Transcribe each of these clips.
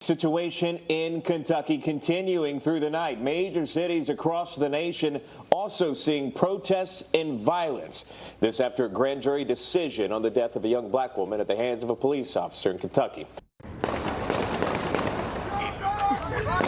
Situation in Kentucky continuing through the night. Major cities across the nation also seeing protests and violence. This after a grand jury decision on the death of a young black woman at the hands of a police officer in Kentucky.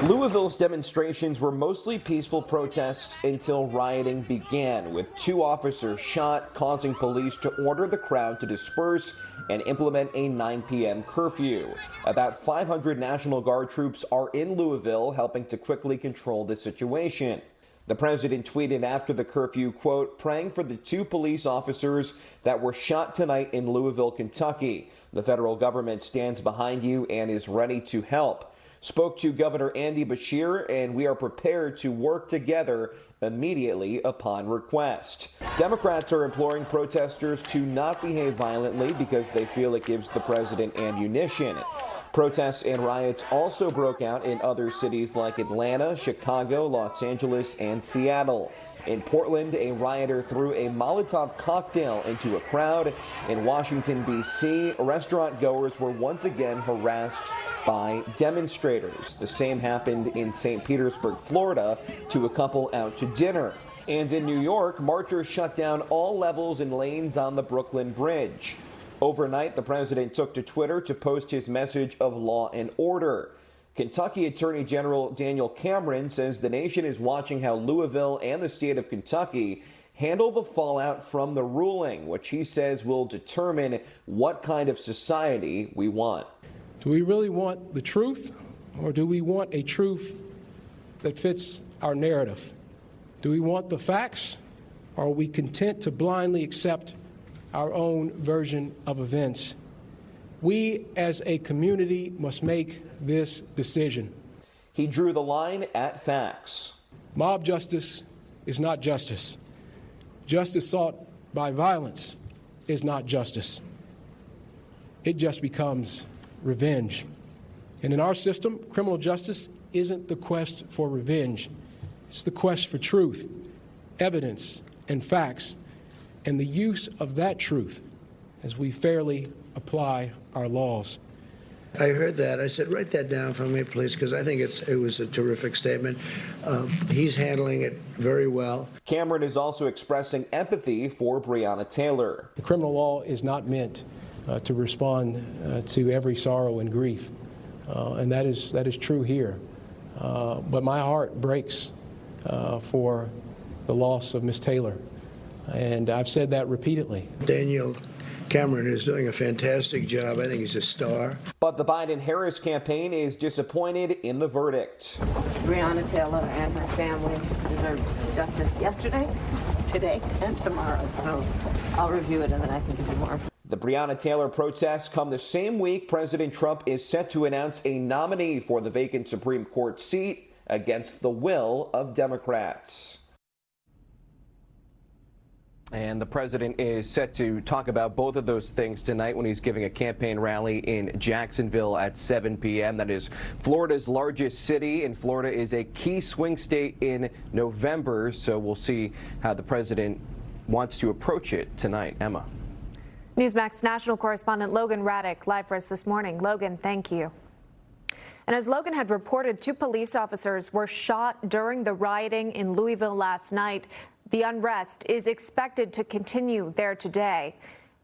Louisville's demonstrations were mostly peaceful protests until rioting began, with 2 officers shot, causing police to order the crowd to disperse and implement a 9 p.m. curfew. About 500 National Guard troops are in Louisville, helping to quickly control the situation. The president tweeted after the curfew, quote, "Praying for the 2 police officers that were shot tonight in Louisville, Kentucky. The federal government stands behind you and is ready to help." Spoke to Governor Andy Beshear, and we are prepared to work together immediately upon request. Democrats are imploring protesters to not behave violently because they feel it gives the president ammunition. Protests and riots also broke out in other cities like Atlanta, Chicago, Los Angeles, and Seattle. In Portland, a rioter threw a Molotov cocktail into a crowd. In Washington, D.C., restaurant goers were once again harassed by demonstrators. The same happened in St. Petersburg, Florida, to a couple out to dinner. And in New York, marchers shut down all levels and lanes on the Brooklyn Bridge. Overnight, the president took to Twitter to post his message of law and order. Kentucky Attorney General Daniel Cameron says the nation is watching how Louisville and the state of Kentucky handle the fallout from the ruling, which he says will determine what kind of society we want. Do we really want the truth, or do we want a truth that fits our narrative? Do we want the facts, or are we content to blindly accept our own version of events? We as a community must make this decision. He drew the line at facts. Mob justice is not justice. Justice sought by violence is not justice. It just becomes revenge. And in our system, criminal justice isn't the quest for revenge. It's the quest for truth, evidence, and facts, and the use of that truth as we fairly apply our laws. I heard that. I said, write that down for me, please, because I think it was a terrific statement. He's handling it very well. Cameron is also expressing empathy for Breonna Taylor. The criminal law is not meant to respond to every sorrow and grief, and that is true here. But my heart breaks for the loss of Ms. Taylor, and I've said that repeatedly. Daniel Cameron is doing a fantastic job. I think he's a star. But the Biden-Harris campaign is disappointed in the verdict. Breonna Taylor and her family deserved justice yesterday, today, and tomorrow. So I'll review it and then I can give you more. The Breonna Taylor protests come the same week President Trump is set to announce a nominee for the vacant Supreme Court seat against the will of Democrats. And the president is set to talk about both of those things tonight when he's giving a campaign rally in Jacksonville at 7 p.m. That is Florida's largest city, and Florida is a key swing state in November, so we'll see how the president wants to approach it tonight. Emma. Newsmax national correspondent Logan Ratick live for us this morning. Logan, thank you. And as Logan had reported, 2 police officers were shot during the rioting in Louisville last night. The unrest is expected to continue there today.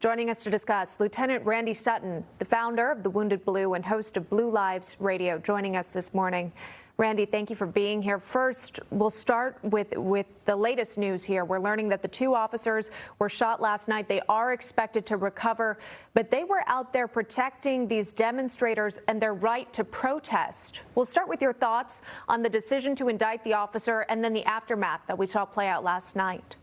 Joining us to discuss, Lieutenant Randy Sutton, the founder of the Wounded Blue and host of Blue Lives Radio, joining us this morning. Randy, thank you for being here. First, we'll start with the latest news here. We're learning that the 2 officers were shot last night. They are expected to recover, but they were out there protecting these demonstrators and their right to protest. We'll start with your thoughts on the decision to indict the officer and then the aftermath that we saw play out last night.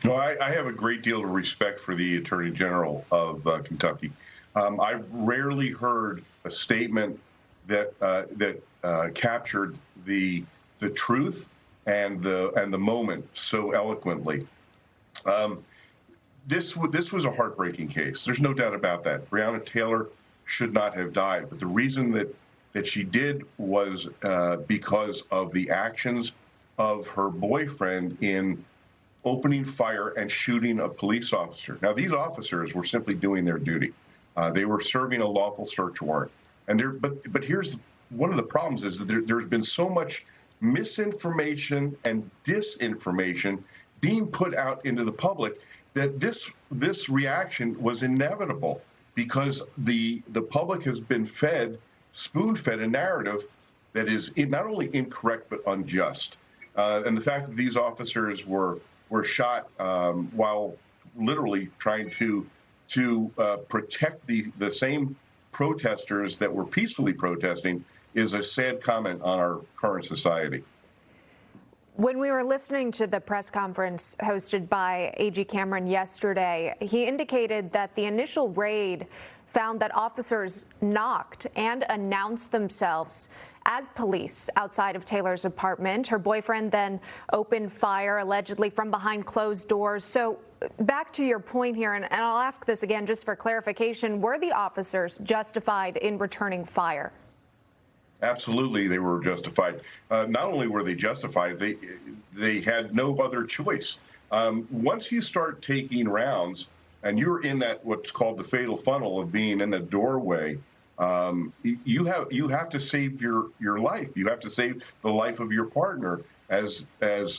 You know, I have a great deal of respect for the Attorney General of Kentucky. I've rarely heard a statement that captured the truth and the moment so eloquently. This was a heartbreaking case. There's no doubt about that. Breonna Taylor should not have died, but the reason that she did was because of the actions of her boyfriend in opening fire and shooting a police officer. Now, these officers were simply doing their duty. They were serving a lawful search warrant. And but here's one of the problems is that there's been so much misinformation and disinformation being put out into the public that this reaction was inevitable, because the public has been spoon-fed a narrative that is not only incorrect but unjust. And the fact that these officers were shot while literally trying to protect the same protesters that were peacefully protesting is a sad comment on our current society. When we were listening to the press conference hosted by AG Cameron yesterday, he indicated that the initial raid found that officers knocked and announced themselves as police outside of Taylor's apartment. Her boyfriend then opened fire, allegedly from behind closed doors. So back to your point here, and I'll ask this again just for clarification, were the officers justified in returning fire? Absolutely, they were justified. Not only were they justified, they had no other choice. Once you start taking rounds and you're in that what's called the fatal funnel of being in the doorway, you have to save your life. You have to save the life of your partner. As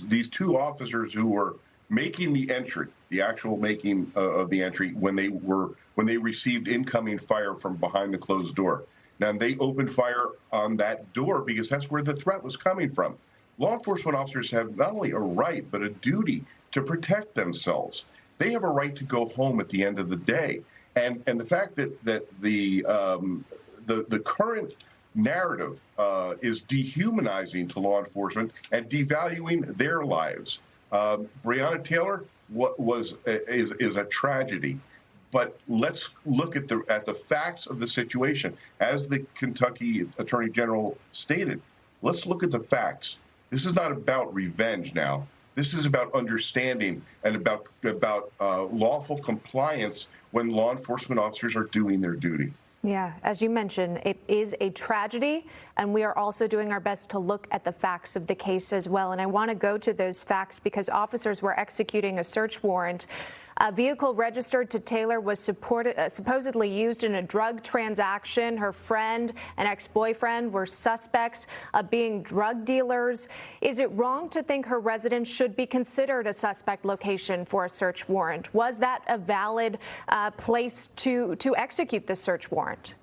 these two officers who were making the entry, the actual making of the entry, when they received incoming fire from behind the closed door. Now, they opened fire on that door because that's where the threat was coming from. Law enforcement officers have not only a right, but a duty to protect themselves. They have a right to go home at the end of the day. And the fact that the current narrative is dehumanizing to law enforcement and devaluing their lives. Breonna Taylor is a tragedy. But let's look at the facts of the situation. As the Kentucky Attorney General stated, let's look at the facts. This is not about revenge now. This is about understanding and about lawful compliance when law enforcement officers are doing their duty. Yeah, as you mentioned, it is a tragedy, and we are also doing our best to look at the facts of the case as well. And I want to go to those facts because officers were executing a search warrant. A vehicle registered to Taylor was supposedly used in a drug transaction. Her friend and ex-boyfriend were suspects of being drug dealers. Is it wrong to think her residence should be considered a suspect location for a search warrant? Was that a valid place to execute the search warrant?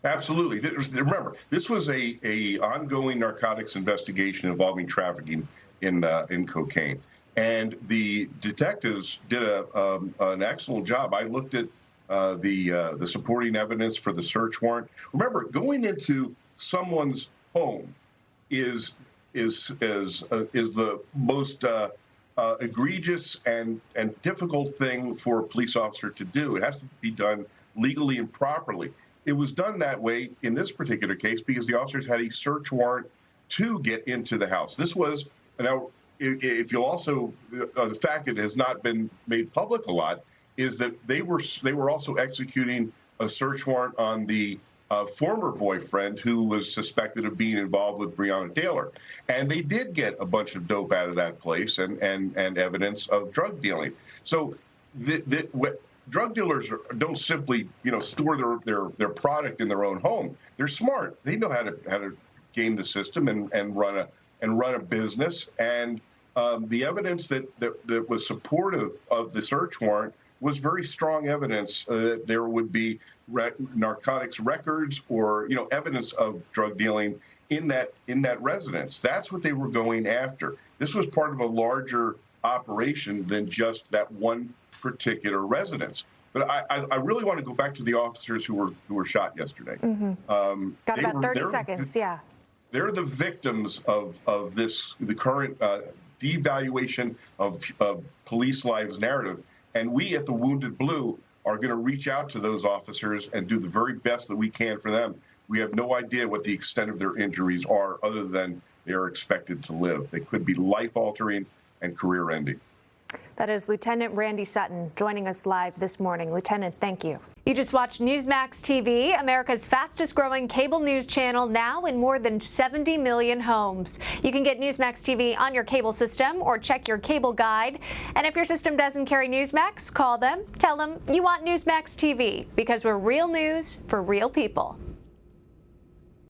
Absolutely. Remember, this was a ongoing narcotics investigation involving trafficking in cocaine. And the detectives did an excellent job. I looked at the supporting evidence for the search warrant. Remember, going into someone's home is the most egregious and difficult thing for a police officer to do. It has to be done legally and properly. It was done that way in this particular case because the officers had a search warrant to get into the house. This was now. If you'll also, the fact that it has not been made public a lot is that they were also executing a search warrant on the former boyfriend who was suspected of being involved with Breonna Taylor, and they did get a bunch of dope out of that place and evidence of drug dealing. So drug dealers don't simply store their product in their own home. They're smart. They know how to game the system and run a business. And the evidence that was supportive of the search warrant was very strong evidence that there would be narcotics records or evidence of drug dealing in that residence. That's what they were going after. This was part of a larger operation than just that one particular residence. But I really want to go back to the officers who were shot yesterday. Mm-hmm. Got about 30 seconds. Yeah. They're the victims of the current devaluation of police lives narrative. And we at the Wounded Blue are going to reach out to those officers and do the very best that we can for them. We have no idea what the extent of their injuries are other than they are expected to live. They could be life-altering and career-ending. That is Lieutenant Randy Sutton joining us live this morning. Lieutenant, thank you. You just watched Newsmax TV, America's fastest growing cable news channel, now in more than 70 million homes. You can get Newsmax TV on your cable system or check your cable guide. And if your system doesn't carry Newsmax, call them, tell them you want Newsmax TV, because we're real news for real people.